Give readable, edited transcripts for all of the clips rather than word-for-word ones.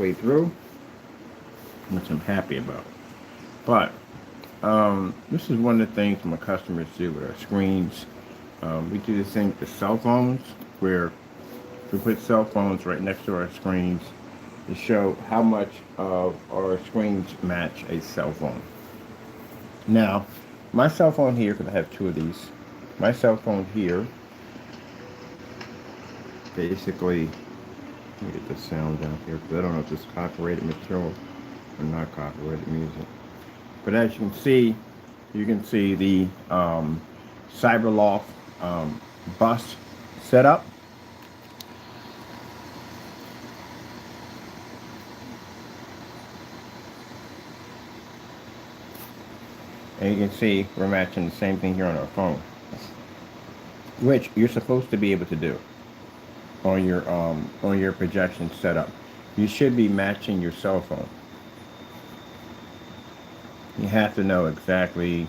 halfway through, which I'm happy about. But this is one of the things my customers do with our screens. We do this thing with the cell phones, where we put cell phones right next to our screens to show how much of our screens match a cell phone. Now, my cell phone here, because I have two of these, my cell phone here, basically, let me get the sound down here, because I don't know if this is copyrighted material or not copyrighted music. But as you can see the Cyberloft bus setup. And you can see we're matching the same thing here on our phone, which you're supposed to be able to do on your projection setup. You should be matching your cell phone. You have to know exactly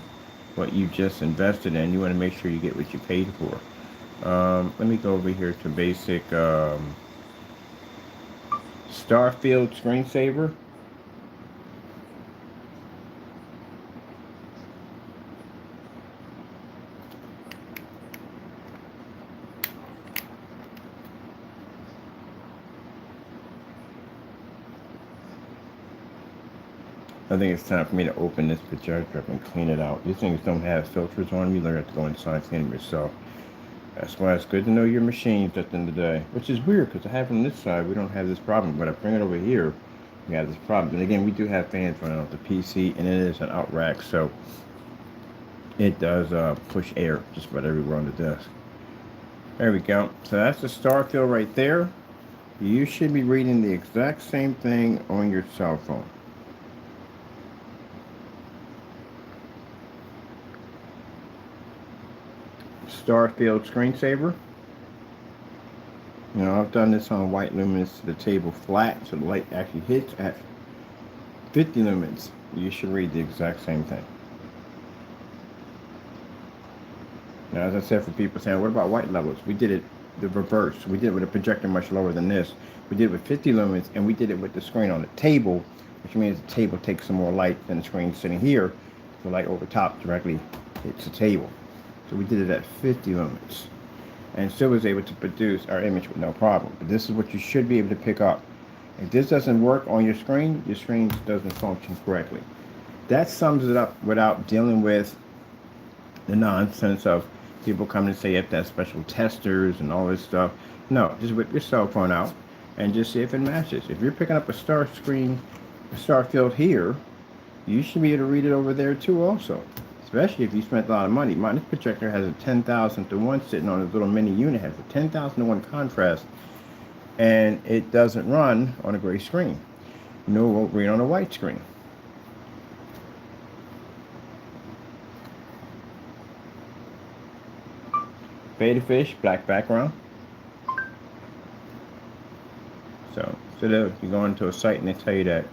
what you just invested in. You want to make sure you get what you paid for. Let me go over here to basic Starfield screensaver. I think it's time for me to open this projector up and clean it out. These things don't have filters on them. You learn have to go inside and clean them yourself. That's why it's good to know your machines at the end of the day. Which is weird, because I have on this side, we don't have this problem. But I bring it over here, we have this problem. And again, we do have fans running off the PC, and it is an out rack, so it does push air just about everywhere on the desk. There we go. So that's the Starfield right there. You should be reading the exact same thing on your cell phone. Starfield screensaver. You know, I've done this on white lumens to the table flat, so the light actually hits at 50 lumens. You should read the exact same thing. Now, as I said, for people saying, what about white levels? We did it the reverse. We did it with a projector much lower than this. We did it with 50 lumens, and we did it with the screen on the table, which means the table takes some more light than the screen sitting here. The light over top directly hits the table. So we did it at 50 lumens and still was able to produce our image with no problem. But this is what you should be able to pick up. If this doesn't work on your screen doesn't function correctly. That sums it up without dealing with the nonsense of people coming and say you have to have special testers and all this stuff. No, just whip your cell phone out and just see if it matches. If you're picking up a star screen, a star field here, you should be able to read it over there too also. Especially if you spent a lot of money. This projector has a 10,000 to 1 sitting on this little mini unit. It has a 10,000 to 1 contrast. And it doesn't run on a gray screen. No, it won't read on a white screen. Beta fish, black background. So if you go into a site and they tell you that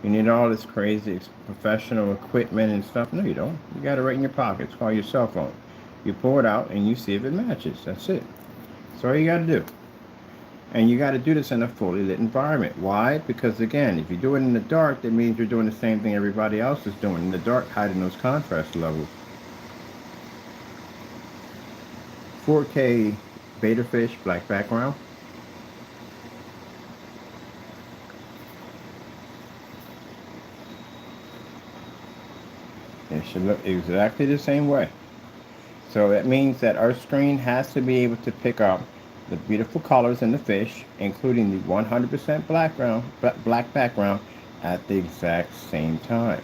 you need all this crazy professional equipment and stuff. No, you don't. You got it right in your pocket. It's called your cell phone. You pull it out and you see if it matches. That's it. That's all you got to do. And you got to do this in a fully lit environment. Why? Because again, if you do it in the dark, that means you're doing the same thing everybody else is doing in the dark, hiding those contrast levels. 4K beta fish, black background. It should look exactly the same way. So that means that our screen has to be able to pick up the beautiful colors in the fish, including the 100% black background at the exact same time.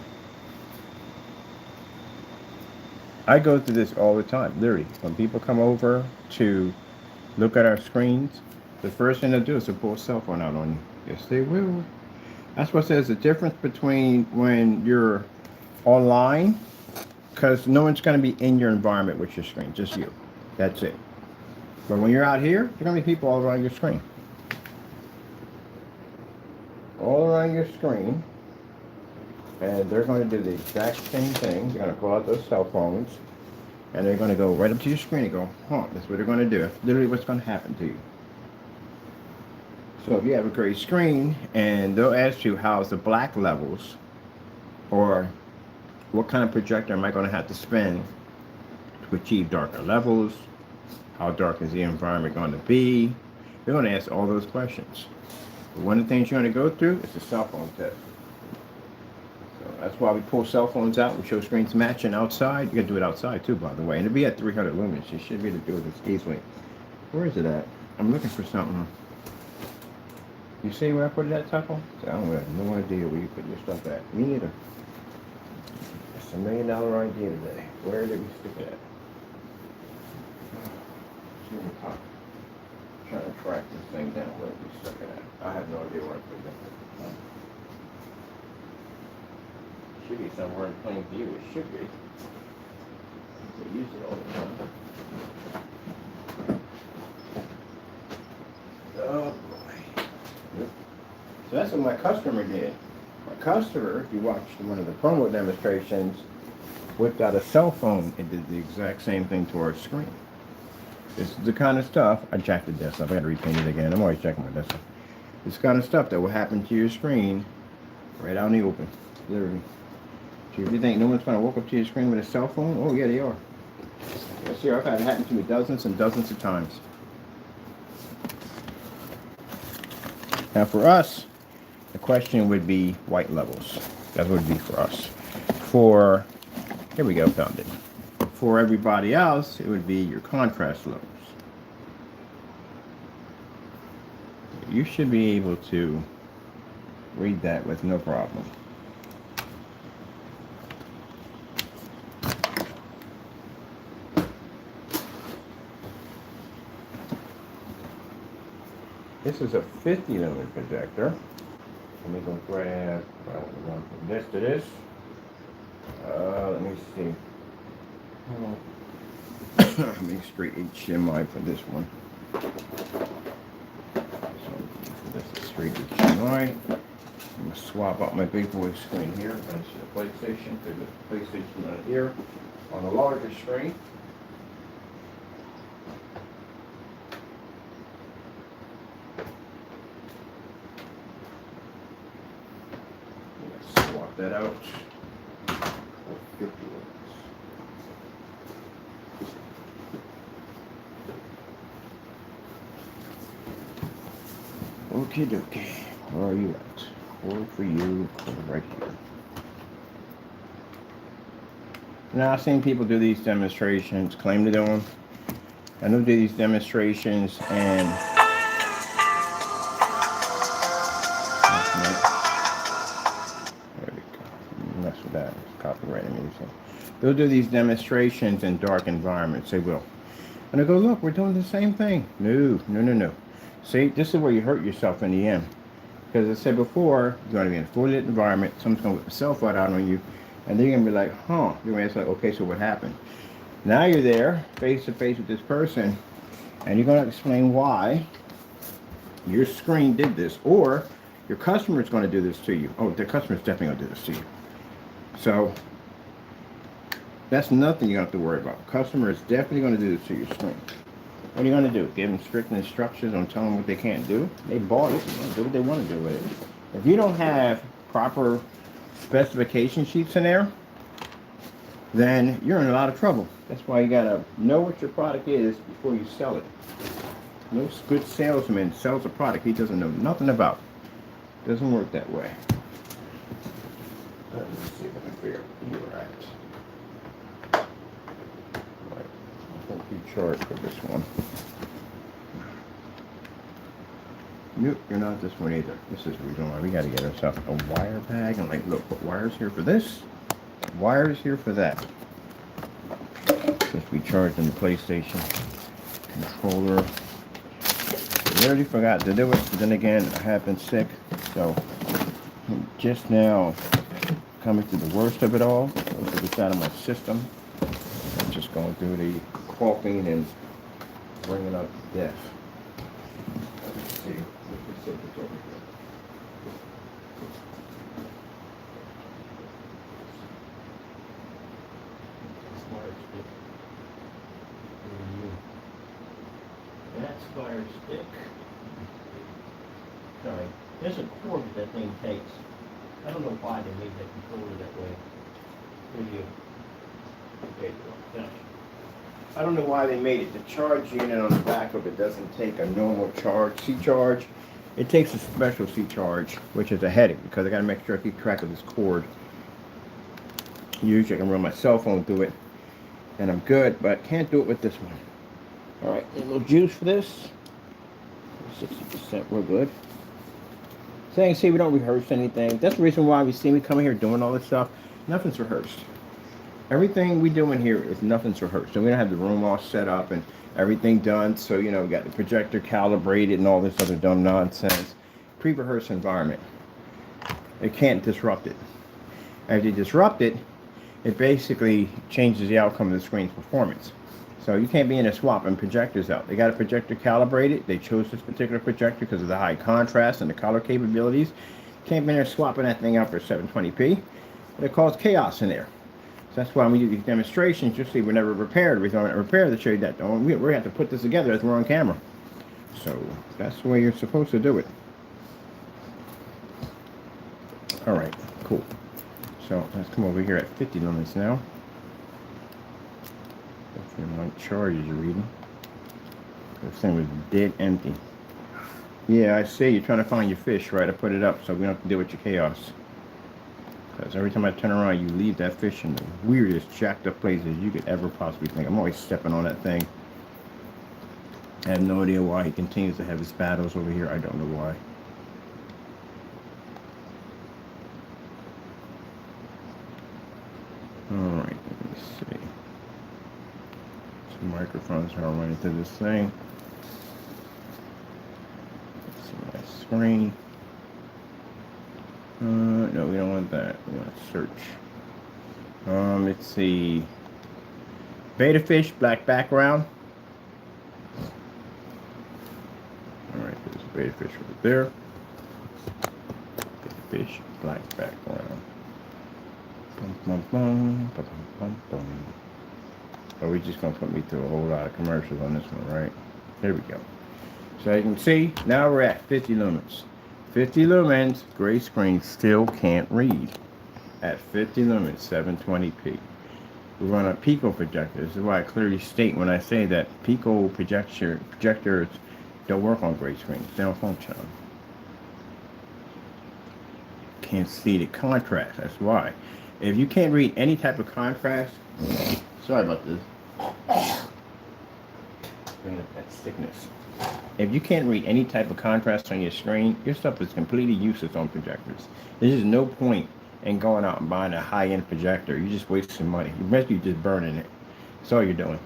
I go through this all the time, literally. When people come over to look at our screens, the first thing they'll do is to pull a cell phone out on you. Yes, they will. That's what says the difference between when you're online, because no one's going to be in your environment with your screen, just you. That's it. But when you're out here, there are going to be people all around your screen. All around your screen. And they're going to do the exact same thing. They're going to pull out those cell phones. And they're going to go right up to your screen and go, huh, that's what they're going to do. That's literally what's going to happen to you. So if you have a gray screen and they'll ask you how's the black levels, or what kind of projector am I going to have to spin to achieve darker levels, how dark is the environment going to be, they're going to ask all those questions. But one of the things you're going to go through is the cell phone test. So that's why we pull cell phones out. We show screens matching outside. You can do it outside too, by the way. And it'll be at 300 lumens. You should be able to do this easily. Where is it at? I'm looking for something. You see where I put it at, Tuckle? I don't have no idea where you put your stuff at. Me neither. It's $1 million idea today. Where did we stick it at? I'm trying to track this thing down. Where did we stick it at? I have no idea where I put it at. Should be somewhere in plain view. It should be. They use it all the time. Oh boy. Yep. So that's what my customer did. My customer, if you watched one of the promo demonstrations, whipped out a cell phone and did the exact same thing to our screen. This is the kind of stuff, I jacked the desk up, I gotta repaint it again. I'm always checking my desk up. This kind of stuff that will happen to your screen right out in the open, literally. So if you think no one's gonna walk up to your screen with a cell phone, oh yeah, they are. Yes, sir, I've had it happen to me dozens and dozens of times. Now for us, the question would be white levels. That would be for us. For, here we go, found it. For everybody else, it would be your contrast levels. You should be able to read that with no problem. This is a 50 lumen projector. Let me go grab from this to this. Let me see. Make straight HDMI for this one. So this is straight HDMI. I'm gonna swap out my big boy screen here. That's the PlayStation. There's a PlayStation right here on the larger screen. Swap that out. Okie dokie. Where are you at? Or for you, right here. Now, I've seen people do these demonstrations, claim to do them. I know do these demonstrations and there we go. Mess with that. It's copyright music. They'll do these demonstrations in dark environments. They will. And I go, look, we're doing the same thing. No, no, no, no. See, this is where you hurt yourself in the end. Because as I said before, you're going to be in a fully lit environment. Someone's going to whip a cell phone out on you. And then you're going to be like, huh. You're going to ask, like, okay, so what happened? Now you're there, face to face with this person. And you're going to explain why your screen did this. Or your customer is going to do this to you. Oh, the customer is definitely going to do this to you. So that's nothing you don't have to worry about. The customer is definitely going to do this to your screen. What are you going to do? Give them strict instructions on telling them what they can't do? They bought it. Do what they want to do with it. If you don't have proper specification sheets in there, then you're in a lot of trouble. That's why you got to know what your product is before you sell it. No good salesman sells a product he doesn't know nothing about. It doesn't work that way. Let me see if I can figure out where you're at. You chart for this one. Nope, you're not this one either. This is the reason why we got to get ourselves a wire bag and like, look, put wires here for this, wires here for that. Since we charged in the PlayStation controller. I already forgot to do it, but then again, I have been sick, so I'm just now coming to the worst of it all. It's out of my system. I'm just going through the coughing and bringing up death. Let's see. Let's see what's over here. That's fire stick. There's a cord that thing takes. I don't know why they made that controller that way. Here you go. There you go. Finish. I don't know why they made it. The charge unit on the back of it doesn't take a normal charge, C-charge. It takes a special C-charge, which is a headache because I got to make sure I keep track of this cord. Usually I can run my cell phone through it and I'm good, but I can't do it with this one. All right, a little juice for this. 60%, we're good. So you can see we don't rehearse anything. That's the reason why we see me coming here doing all this stuff. Nothing's rehearsed. Everything we do in here is nothing's rehearsed. So we don't have the room all set up and everything done. So, you know, we got the projector calibrated and all this other dumb nonsense. Pre-rehearsed environment. It can't disrupt it. As you disrupt it, it basically changes the outcome of the screen's performance. So you can't be in there swapping projectors out. They got a projector calibrated. They chose this particular projector because of the high contrast and the color capabilities. Can't be in there swapping that thing out for 720p. But it causes chaos in there. So that's why when we do these demonstrations, you'll see we're never prepared. We're not prepared to show you that. We have to put this together as we're on camera. So that's the way you're supposed to do it. All right, cool. So let's come over here at 50 lumens now. What charges you're reading? This thing was dead empty. Yeah, I see. You're trying to find your fish, right? I put it up so we don't have to deal with your chaos. Because every time I turn around, you leave that fish in the weirdest, jacked up places you could ever possibly think. I'm always stepping on that thing. I have no idea why he continues to have his battles over here. I don't know why. Alright, let me see. Some microphones are running through this thing. Let's see my screen. No, we don't want that. We want search. Let's see. Beta fish, black background. Alright, there's a beta fish over there. Beta fish, black background. Bum, bum, bum, bum, bum, bum. Oh, we're just going to put me through a whole lot of commercials on this one, right? There we go. So you can see, now we're at 50 lumens. 50 lumens, gray screen still can't read. At 50 lumens, 720p. We run a Pico projector. This is why I clearly state when I say that Pico projectors don't work on gray screens. They don't function. Can't see the contrast. That's why. If you can't read any type of contrast, sorry about this. Bring up that thickness. If you can't read any type of contrast on your screen, your stuff is completely useless on projectors. There's just no point in going out and buying a high-end projector. You're just wasting money. You're basically just burning it. That's all you're doing.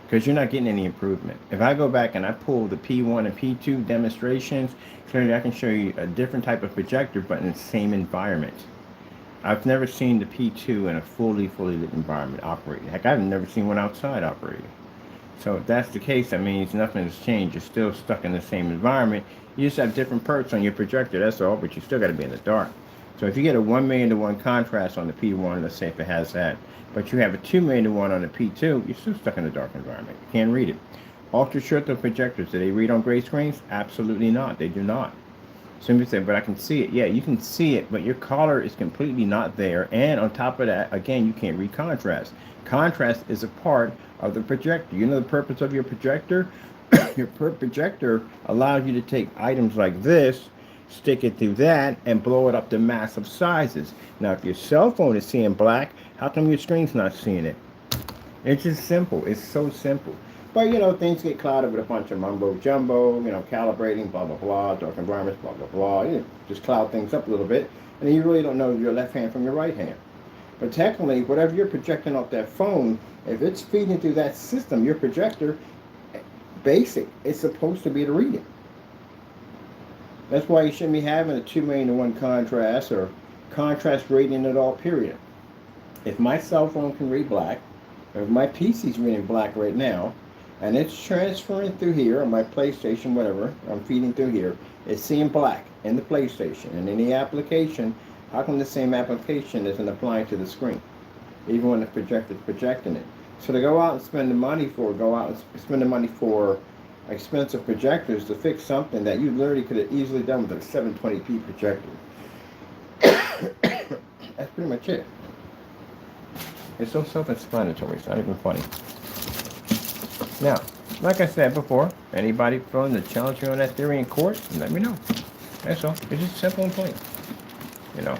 Because you're not getting any improvement. If I go back and I pull the P1 and P2 demonstrations, clearly I can show you a different type of projector, but in the same environment. I've never seen the P2 in a fully lit environment operating. Heck, I've never seen one outside operating. So if that's the case, that means nothing has changed. You're still stuck in the same environment. You just have different perks on your projector, that's all, but you still got to be in the dark. So if you get a 1 million to 1 contrast on the P1, let's say if it has that, but you have a 2 million to 1 on the P2, you're still stuck in the dark environment. You can't read it. Ultra short projectors, do they read on gray screens? Absolutely not. They do not. Somebody say, but I can see it. Yeah, you can see it, but your color is completely not there. And on top of that, again, you can't read contrast. Contrast is a part of the projector. You know the purpose of your projector? Your projector allows you to take items like this, stick it through that, and blow it up to massive sizes. Now, if your cell phone is seeing black, how come your screen's not seeing it? It's just simple. It's so simple. But, you know, things get clouded with a bunch of mumbo jumbo, you know, calibrating, blah, blah, blah, dark environments, blah, blah, blah. You know, just cloud things up a little bit. And you really don't know your left hand from your right hand. But technically, whatever you're projecting off that phone, if it's feeding through that system, your projector, basic, it's supposed to be to read it. That's why you shouldn't be having a 2 million to 1 contrast or contrast rating at all, period. If my cell phone can read black, or if my PC's reading black right now, and it's transferring through here on my PlayStation, whatever, I'm feeding through here, it's seeing black in the PlayStation. And in the application, how come the same application isn't applying to the screen, even when the projector's projecting it? So to go out and spend the money for, expensive projectors to fix something that you literally could have easily done with a 720p projector. That's pretty much it. It's so self-explanatory. It's not even funny. Now, like I said before, anybody feeling to challenge me on that theory in court, let me know. That's all. It's just simple and plain. You know,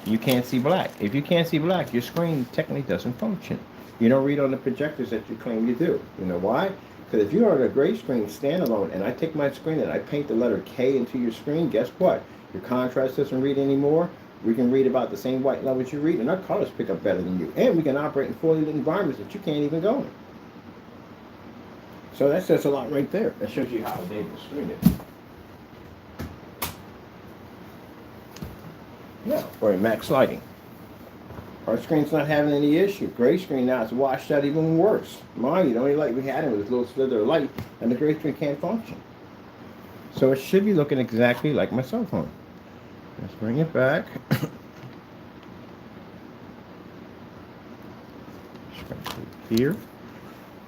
you can't see black. If you can't see black, your screen technically doesn't function. You don't read on the projectors that you claim you do. You know why? Because if you're on a gray screen standalone and I take my screen and I paint the letter K into your screen, guess what? Your contrast doesn't read anymore. We can read about the same white levels you read, and our colors pick up better than you. And we can operate in fully lit environments that you can't even go in. So that says a lot right there. That shows you how they will screen it. Yeah, for max lighting. Our screen's not having any issue. Gray screen now is washed out even worse. Mind you, the only light we had was a little slither of light, and the gray screen can't function. So it should be looking exactly like my cell phone. Let's bring it back. Here.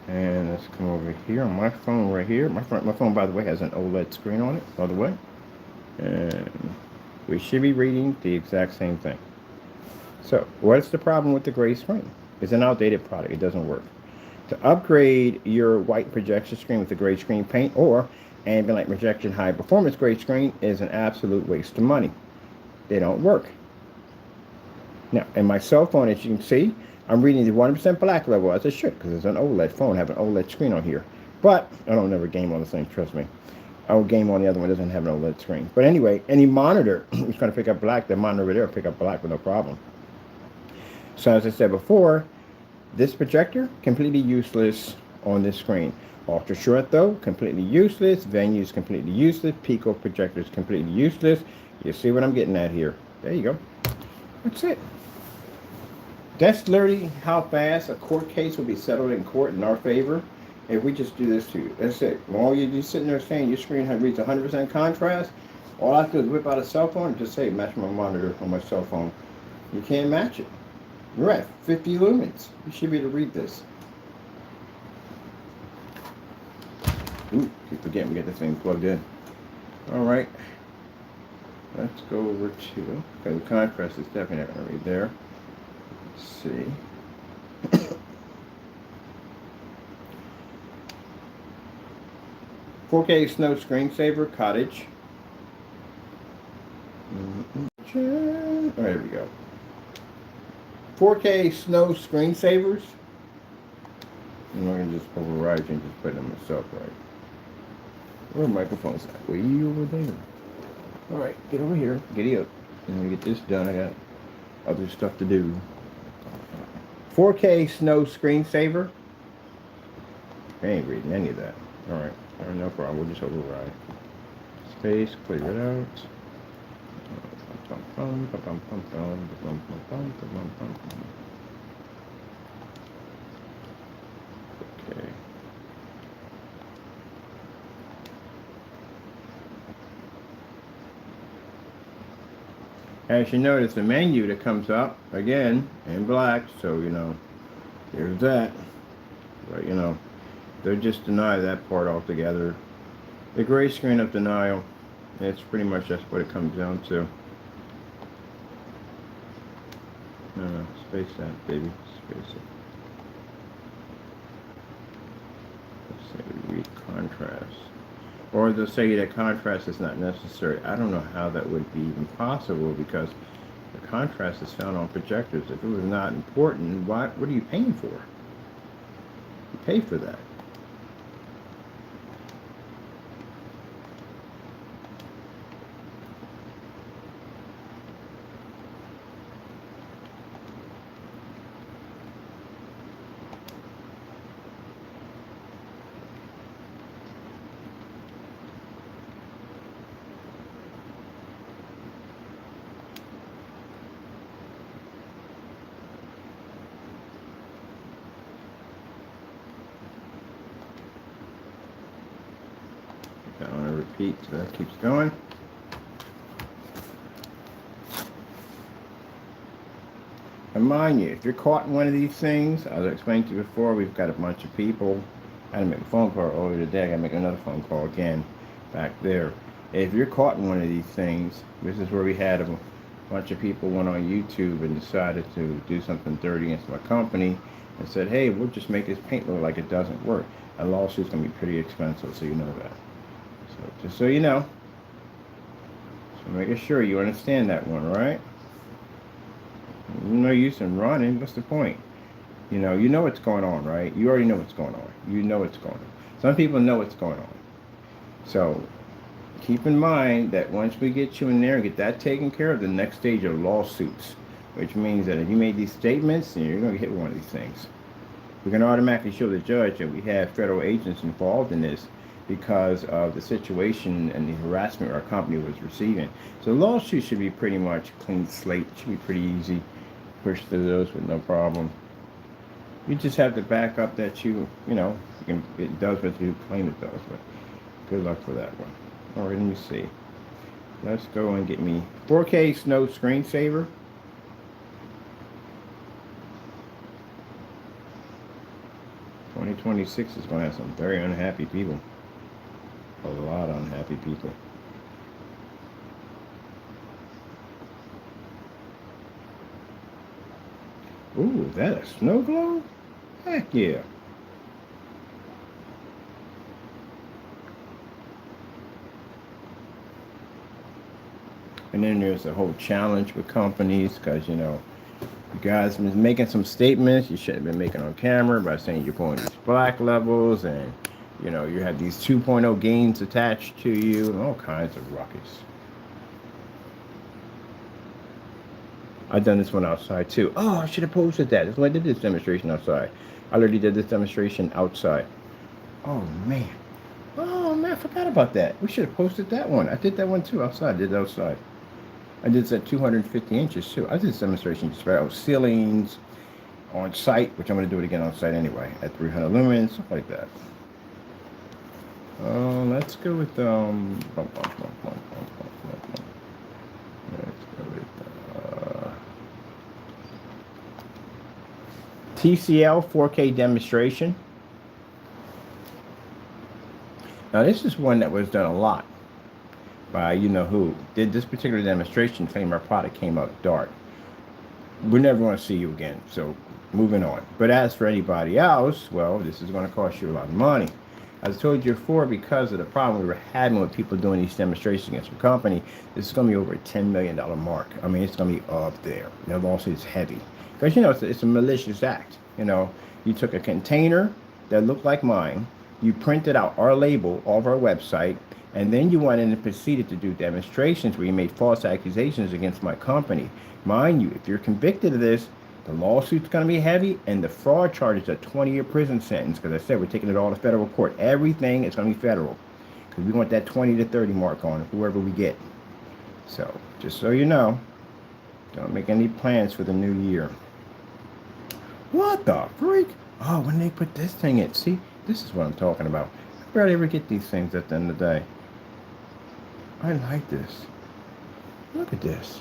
And let's come over here on my phone right here. My phone, by the way, has an OLED screen on it, by the way. And we should be reading the exact same thing. So, what's the problem with the gray screen? It's an outdated product. It doesn't work. To upgrade your white projection screen with the gray screen paint or ambient light projection high performance gray screen is an absolute waste of money. They don't work. Now, in my cell phone, as you can see, I'm reading the 100% black level as I should, because it's an OLED phone. I have an OLED screen on here. But I don't never game on the thing, trust me. I will game on the other one, doesn't have an OLED screen. But anyway, any monitor is going to pick up black. The monitor over there will pick up black with no problem. So as I said before, this projector, completely useless on this screen. Ultra short though, completely useless. Venue is completely useless. Pico projector is completely useless. You see what I'm getting at here. There you go. That's it. That's literally how fast a court case will be settled in court in our favor if we just do this to you. That's it. All you're just sitting there saying your screen reads 100% contrast, all I have to do is whip out a cell phone and just say, match my monitor on my cell phone. You can't match it. You're at 50 lumens. You should be able to read this. Ooh, keep forgetting we get this thing plugged in. Alright. Let's go over to, okay, the contrast is definitely not going to read there. Let's see. 4K Snow Screensaver Cottage. Oh, there we go. 4K Snow Screensavers. I'm going to just override and just put them myself right. Where are microphones at? Way over there. Alright, get over here. Giddy up. And we get this done. I got other stuff to do. 4K Snow Screensaver. I ain't reading any of that. Alright, no problem. We'll just override. Space, clear it out. Okay. As you notice, the menu that comes up again in black, so you know, there's that. But you know, they'll just deny that part altogether. The gray screen of denial, it's pretty much just what it comes down to. No, space that, baby, space it. Let's say read contrast. Or they'll say that contrast is not necessary. I don't know how that would be even possible because the contrast is found on projectors. If it was not important, what are you paying for? You pay for that. I want to repeat, so that keeps going. And mind you, if you're caught in one of these things, as I explained to you before, we've got a bunch of people I had to make a phone call earlier today. I got to make another phone call again back there. If you're caught in one of these things, this is where we had a bunch of people went on YouTube and decided to do something dirty against my company and said, hey, we'll just make this paint look like it doesn't work. A lawsuit's going to be pretty expensive, so you know that. So just so you know. So making sure you understand that one, right? No use in running. What's the point? You know what's going on, right? You already know what's going on. You know what's going on. Some people know what's going on. So keep in mind that once we get you in there and get that taken care of, the next stage are lawsuits, which means that if you made these statements, you're going to get hit with one of these things. We're going to automatically show the judge that we have federal agents involved in this because of the situation and the harassment our company was receiving. So the lawsuit should be pretty much clean slate. It should be pretty easy. Push through those with no problem. You just have to back up that it does what you claim it does, but good luck for that one. All right, let me see. Let's go and get me 4K Snow screensaver. '26 is going to have some very unhappy people. A lot of unhappy people. Ooh, is that a snow globe? Heck yeah. And then there's a whole challenge with companies because, you guys have been making some statements you shouldn't have been making on camera by saying you're going these black levels and, you have these 2.0 gains attached to you and all kinds of ruckus. I've done this one outside too. Oh, I should have posted that. That's why I did this demonstration outside. I already did this demonstration outside. Oh man, I forgot about that. We should have posted that one. I did that one too outside. I did it outside. I did this at 250 inches too. I did this demonstration just about ceilings on site, which I'm going to do it again on site anyway, at 300 lumens, stuff like that. Let's go with TCL 4K demonstration. Now this is one that was done a lot by who. Did this particular demonstration claim our product came out dark. We're never going to see you again, so moving on. But as for anybody else, well, this is going to cost you a lot of money. As I told you before, because of the problem we were having with people doing these demonstrations against your company, this is going to be over a $10 million mark. I mean, it's going to be up there. The lawsuit is heavy. Because, it's a malicious act. You took a container that looked like mine, you printed out our label off our website, and then you went in and proceeded to do demonstrations where you made false accusations against my company. Mind you, if you're convicted of this, the lawsuit's going to be heavy, and the fraud charge is a 20-year prison sentence. Because I said we're taking it all to federal court. Everything is going to be federal. Because we want that 20 to 30 mark on whoever we get. So, just so you know, don't make any plans for the new year. What the freak? Oh, when they put this thing in. See, this is what I'm talking about. I barely ever get these things at the end of the day. I like this. Look at this.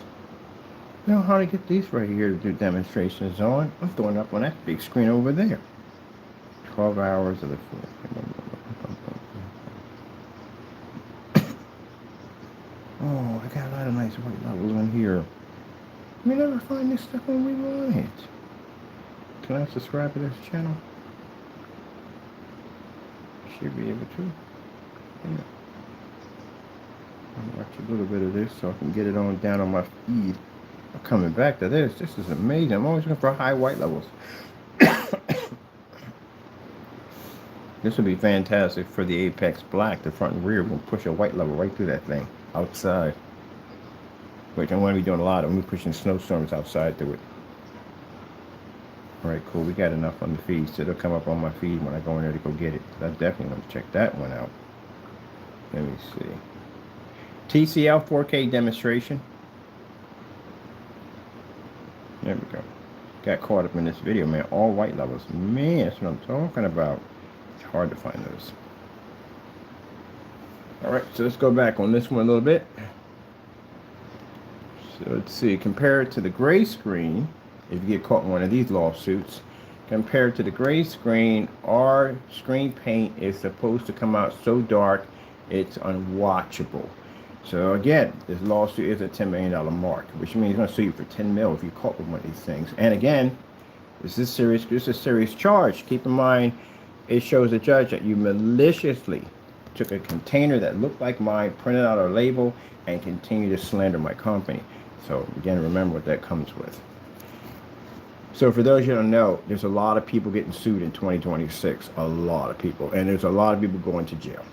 You know how to get these right here to do demonstrations on? I'm throwing up on that big screen over there. 12 hours of the Oh, I got a lot of nice white levels in here. We never find this stuff when we want it. Can I subscribe to this channel? Should be able to. Yeah. I'll watch a little bit of this so I can get it on down on my feed. I'm coming back to this. This is amazing. I'm always looking for high white levels. This would be fantastic for the Apex Black. The front and rear will push a white level right through that thing outside. Which I'm going to be doing a lot of. I'm pushing snowstorms outside through it. Alright, cool. We got enough on the feed, so it'll come up on my feed when I go in there to go get it. I definitely want to check that one out. Let me see. TCL 4K demonstration. There we go. Got caught up in this video, man. All white levels. Man, that's what I'm talking about. It's hard to find those. Alright, so let's go back on this one a little bit. So let's see. Compare it to the gray screen. If you get caught in one of these lawsuits, compared to the gray screen, our screen paint is supposed to come out so dark it's unwatchable. So again, this lawsuit is a $10 million mark, which means it's going to sue you for 10 mil if you caught with one of these things. And again, this is serious. This is a serious charge. Keep in mind, it shows the judge that you maliciously took a container that looked like mine, printed out a label, and continue to slander my company. So again, remember what that comes with. So for those you don't know, there's a lot of people getting sued in 2026. A lot of people. And there's a lot of people going to jail.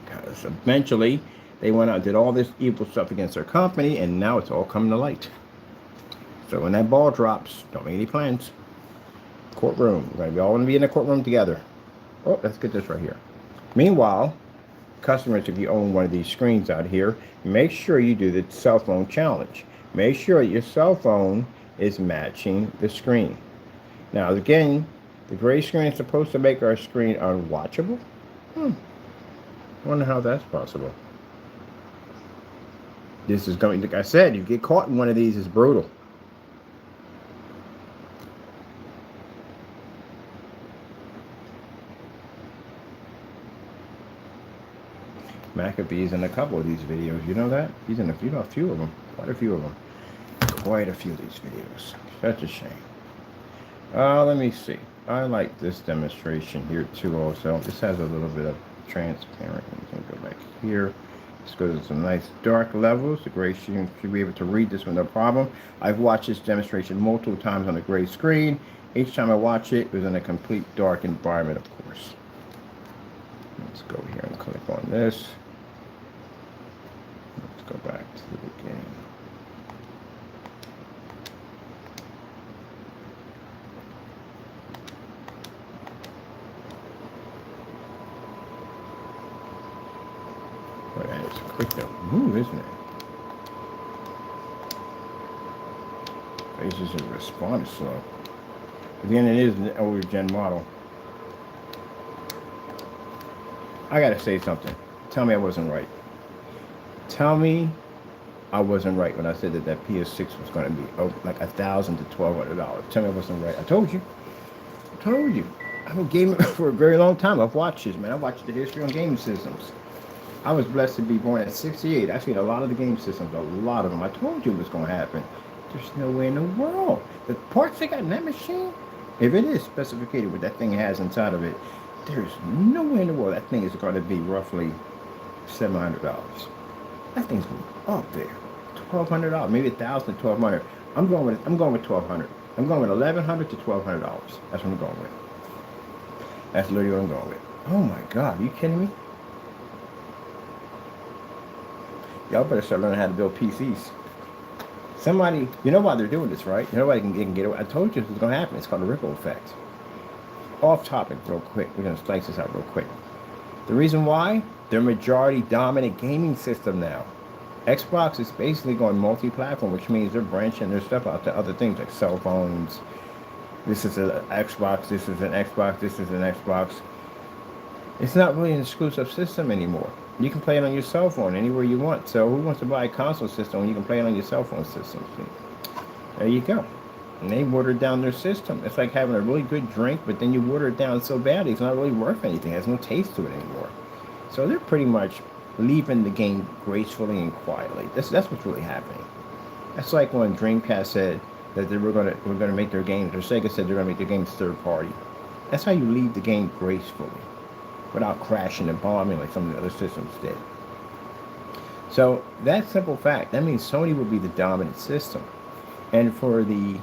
Because eventually, they went out and did all this evil stuff against their company, and now it's all coming to light. So when that ball drops, don't make any plans. Courtroom. We're all going to be in the courtroom together. Oh, let's get this right here. Meanwhile, customers, if you own one of these screens out here, make sure you do the cell phone challenge. Make sure your cell phone is matching the screen. Now, again, the gray screen is supposed to make our screen unwatchable. I wonder how that's possible. This is going, like I said, you get caught in one of these, it's brutal. McAfee's in a couple of these videos. You know that? He's in a few of them. Quite a few of them. Quite a few of these videos. Such a shame. Let me see. I like this demonstration here too also. This has a little bit of transparent. We can go back here. This goes to some nice dark levels. The gray screen should be able to read this with no problem. I've watched this demonstration multiple times on the gray screen. Each time I watch it, it was in a complete dark environment, of course. Let's go here and click on this. Let's go back to the beginning. Boy, that is quick to move, isn't it? Faces and respond slow. Again, it is an older gen model. I gotta say something. Tell me I wasn't right. Tell me I wasn't right when I said that PS6 was going to be like $1,000 to $1,200. Tell me I wasn't right. I told you. I told you. I've been gaming for a very long time. I've watched this, man. I've watched the history on gaming systems. I was blessed to be born at 68. I've seen a lot of the game systems, a lot of them. I told you what's going to happen. There's no way in the world. The parts they got in that machine, if it is specified what that thing has inside of it, there's no way in the world that thing is going to be roughly $700. That thing's going up there. $1,200, maybe $1,000 to $1,200. I'm going with $1,200. I'm going with $1,100 to $1,200. That's what I'm going with. That's literally what I'm going with. Oh my God, are you kidding me? Y'all better start learning how to build PCs. Somebody, you know why they're doing this, right? You know why they can get away. I told you this was going to happen. It's called a ripple effect. Off topic real quick. We're going to slice this out real quick. The reason why? They're majority dominant gaming system now. Xbox is basically going multi-platform, which means they're branching their stuff out to other things like cell phones. This is an Xbox, this is an Xbox, this is an Xbox. It's not really an exclusive system anymore. You can play it on your cell phone anywhere you want. So who wants to buy a console system when you can play it on your cell phone system? There you go. And they watered down their system. It's like having a really good drink, but then you water it down so badly it's not really worth anything. It has no taste to it anymore. So they're pretty much leaving the game gracefully and quietly. That's what's really happening. That's like when Dreamcast said that they were gonna make their games, or Sega said they're gonna make their games third party. That's how you leave the game gracefully, without crashing and bombing like some of the other systems did. So that simple fact, that means Sony will be the dominant system. And for the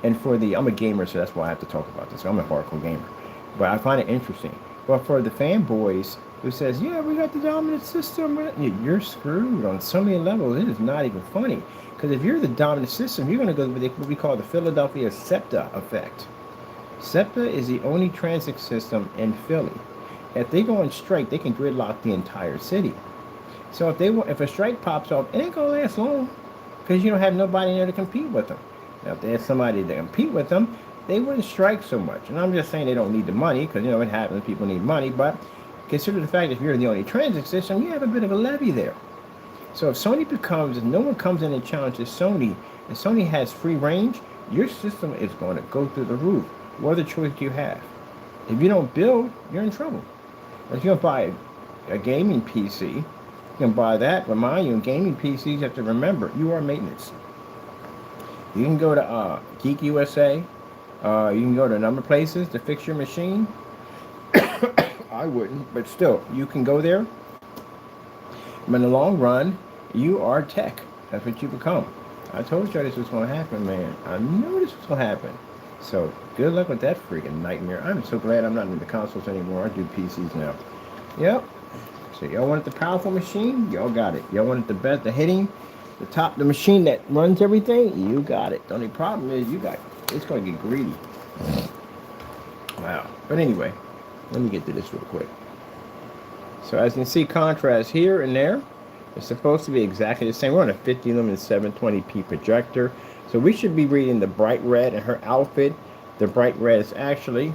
I'm a gamer, so that's why I have to talk about this. I'm a hardcore gamer. But I find it interesting. But for the fanboys who says, yeah, we got the dominant system, you're screwed on so many levels. It is not even funny. Because if you're the dominant system, you're going to go with what we call the Philadelphia SEPTA effect. SEPTA is the only transit system in Philly. If they go on strike, they can gridlock the entire city. So if a strike pops up, it ain't going to last long. Because you don't have nobody there to compete with them. Now, if they had somebody to compete with them, they wouldn't strike so much. And I'm just saying they don't need the money, because, it happens, people need money. But consider the fact that if you're the only transit system, you have a bit of a levy there. So if no one comes in and challenges Sony, and Sony has free range, your system is going to go through the roof. What other choice do you have? If you don't build, you're in trouble. If you're going to buy a gaming PC, you can buy that. But mind you, in gaming PCs, you have to remember, you are maintenance. You can go to Geek USA. You can go to a number of places to fix your machine. I wouldn't, but still, you can go there. But in the long run, you are tech. That's what you become. I told you this was going to happen, man. I knew this was going to happen. So, good luck with that freaking nightmare. I'm so glad I'm not in the consoles anymore. I do PCs now. Yep. So, y'all wanted the powerful machine? Y'all got it. Y'all wanted the best, the hitting, the machine that runs everything? You got it. The only problem is it's going to get greedy. Wow. But anyway, let me get to this real quick. So as you can see, contrast here and there. It's supposed to be exactly the same. We're on a 50 lumen 720p projector. So we should be reading the bright red in her outfit. The bright red is actually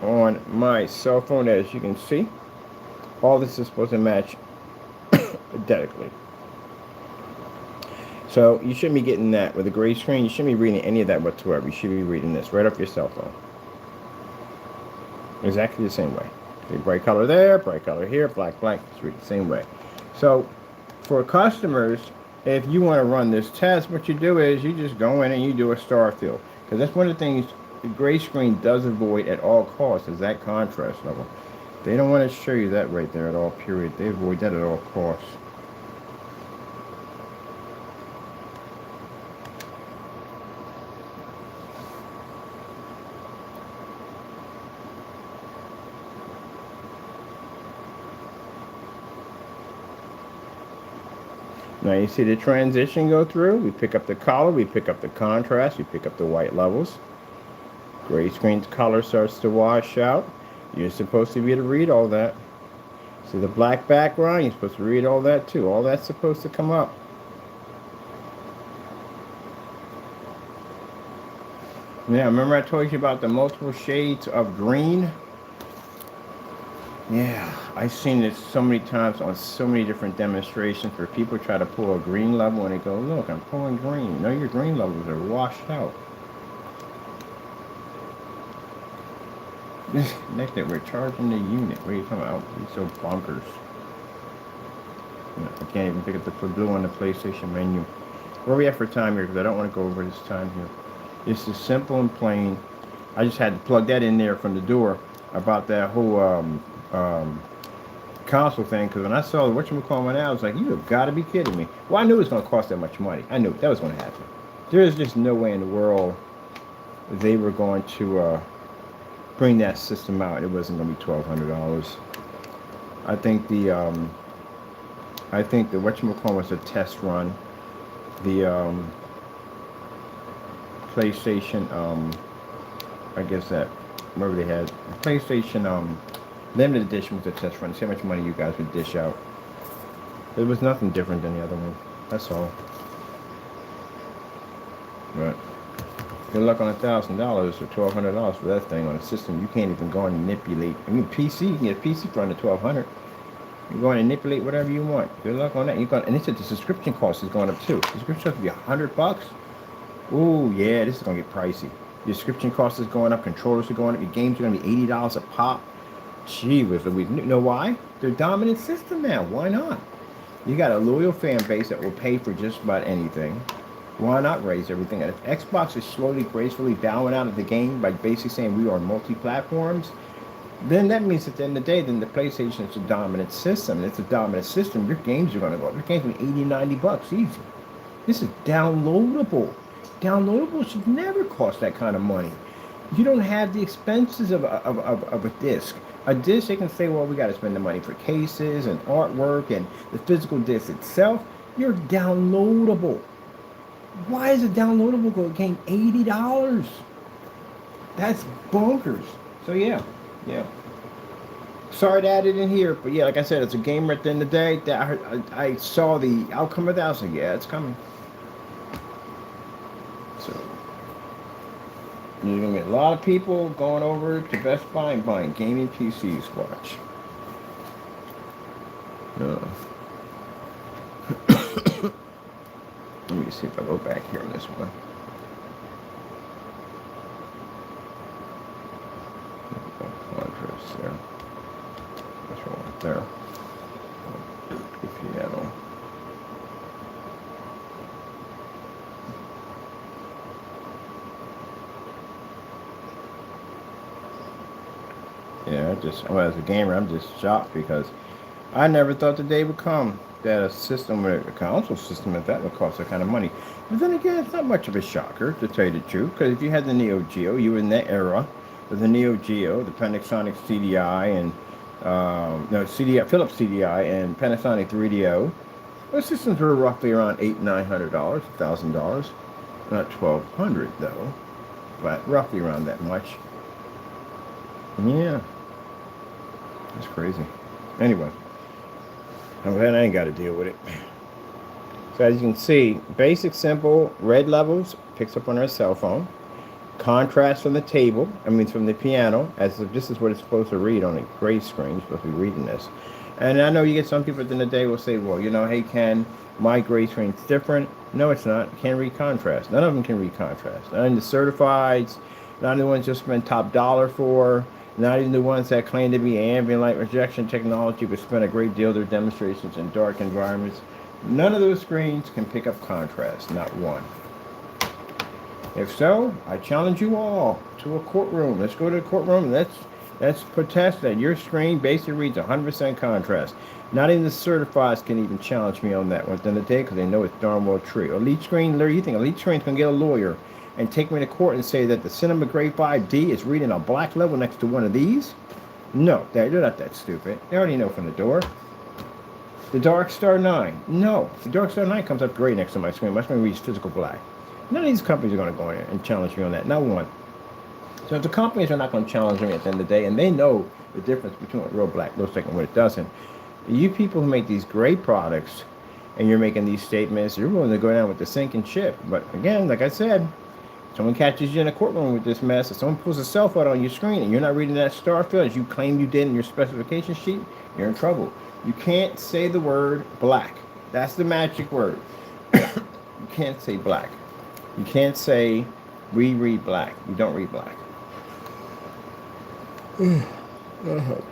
on my cell phone, as you can see. All this is supposed to match identically. So you shouldn't be getting that with a gray screen. You shouldn't be reading any of that whatsoever. You should be reading this right off your cell phone. Exactly the same way. See, bright color there, bright color here, black, it's read the same way. So for customers, if you want to run this test, what you do is you just go in and you do a star fill. Because that's one of the things the gray screen does avoid at all costs, is that contrast level. They don't want to show you that right there at all, period. They avoid that at all costs. Now you see the transition go through. We pick up the color, we pick up the contrast, we pick up the white levels. Gray screen's color starts to wash out. You're supposed to be able to read all that. See the black background? You're supposed to read all that too. All that's supposed to come up. Yeah, remember I told you about the multiple shades of green? Yeah, I've seen this so many times on so many different demonstrations where people try to pull a green level and they go, look, I'm pulling green. No, your green levels are washed out. Next thing, we're charging the unit. What are you talking about? You're so bonkers. I can't even pick up the blue on the PlayStation menu. Where are we at for time here? Because I don't want to go over this time here. It's just simple and plain. I just had to plug that in there from the door about that whole console thing, because when I saw the whatchamacallit went out, I was like, you have got to be kidding me. Well, I knew it was going to cost that much money. I knew that was going to happen. There is just no way in the world they were going to bring that system out. It wasn't going to be $1,200. I think the whatchamacallit was a test run. The PlayStation, I guess that whatever they had, PlayStation limited edition was a test run. See how much money you guys would dish out. It was nothing different than the other one. That's all. But good luck on $1,000 or $1,200 for that thing on a system you can't even go and manipulate. I mean, PC, you can get a PC for under $1,200. You go and manipulate whatever you want. Good luck on that. And they said the subscription cost is going up too. The subscription cost will be $100. Ooh, yeah, this is going to get pricey. Your subscription cost is going up. Controllers are going up. Your games are going to be $80 a pop. Gee whiz Louise. You know why? They're a dominant system now. Why not? You got a loyal fan base that will pay for just about anything. Why not raise everything? And if Xbox is slowly, gracefully bowing out of the game by basically saying we are multi-platforms, then that means at the end of the day, then the PlayStation is a dominant system. And it's a dominant system. Your games are going to go up. Your games are $80, $90 easy. This is downloadable. Downloadable should never cost that kind of money. You don't have the expenses of a disc. A disc, they can say, well, we got to spend the money for cases and artwork and the physical disc itself. You're downloadable. Why is a downloadable game $80? That's bonkers. So yeah. Sorry to add it in here, but yeah, like I said, it's a gamer at the end of the day. I saw the outcome of that. I was like, yeah, it's coming. So you're gonna get a lot of people going over to Best Buy and buying gaming PCs. Watch. Let me see if I go back here on this one. Yeah, well, as a gamer, I'm just shocked because I never thought the day would come that a system, a console system, if that would cost that kind of money. But then again, it's not much of a shocker, to tell you the truth, because if you had the Neo Geo, you were in that era with the Neo Geo, the Panasonic CDI, and no CDI, Philips CDI, and Panasonic 3DO. Those systems were roughly around $800-900, $1,000, not 1,200 though, but roughly around that much. Yeah, that's crazy. Anyway. I'm glad I ain't got to deal with it. So as you can see, basic, simple, red levels picks up on our cell phone. Contrast from the table, from the piano, as if this is what it's supposed to read on a gray screen. You're supposed to be reading this. And I know you get some people at the end of the day will say, well, hey, Ken, my gray screen's different. No, it's not. It can't read contrast. None of them can read contrast. None of the certifieds, none of the ones just spend top dollar for. Not even the ones that claim to be ambient light rejection technology, but spend a great deal of their demonstrations in dark environments. None of those screens can pick up contrast, not one. If so, I challenge you all to a courtroom. Let's go to the courtroom and let's protest that your screen basically reads 100% contrast. Not even the certifieds can even challenge me on that one at the end of the day because they know it's darn well true. Elite Screen, Larry, you think Elite Screen's going to get a lawyer and take me to court and say that the Cinema Grade 5D is reading a black level next to one of these? No, they're not that stupid. They already know from the door. The Dark Star 9. No, the Dark Star 9 comes up great next to my screen. My screen reads physical black. None of these companies are going to go in there and challenge me on that. Not one. So if the companies are not going to challenge me at the end of the day, and they know the difference between what real black looks like and what it doesn't, you people who make these great products and you're making these statements, you're willing to go down with the sinking ship. But again, like I said, someone catches you in a courtroom with this mess, if someone pulls a cell phone on your screen and you're not reading that star field as you claim you did in your specification sheet, you're in trouble. You can't say the word black. That's the magic word. You can't say black. You can't say we read black. You don't read black.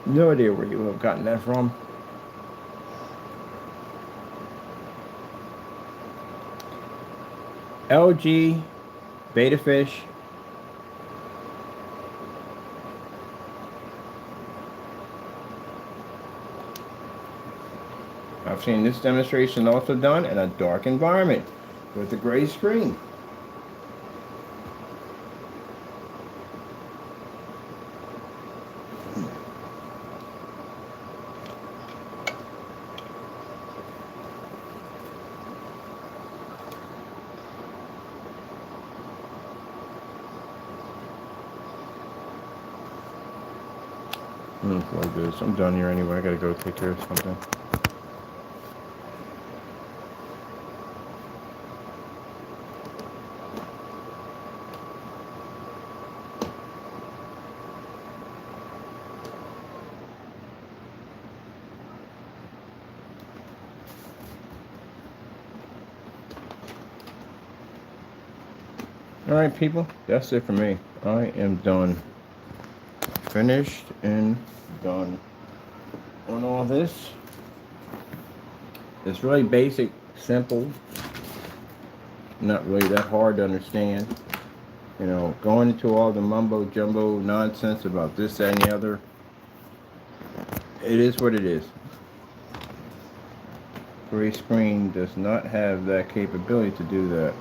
No idea where you have gotten that from. LG, Beta Fish. I've seen this demonstration also done in a dark environment with a gray screen. Like this. I'm done here anyway. I gotta go take care of something. All right, people. That's it for me. I am done. Finished and done on all this. It's really basic, simple, not really that hard to understand. Going into all the mumbo jumbo nonsense about this, that, and the other. It is what it is. Gray screen does not have that capability to do that.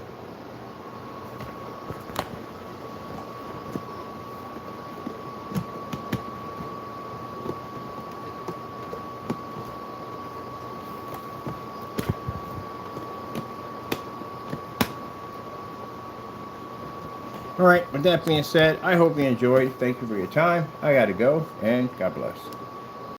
All right, with that being said, I hope you enjoyed. Thank you for your time. I got to go, and God bless.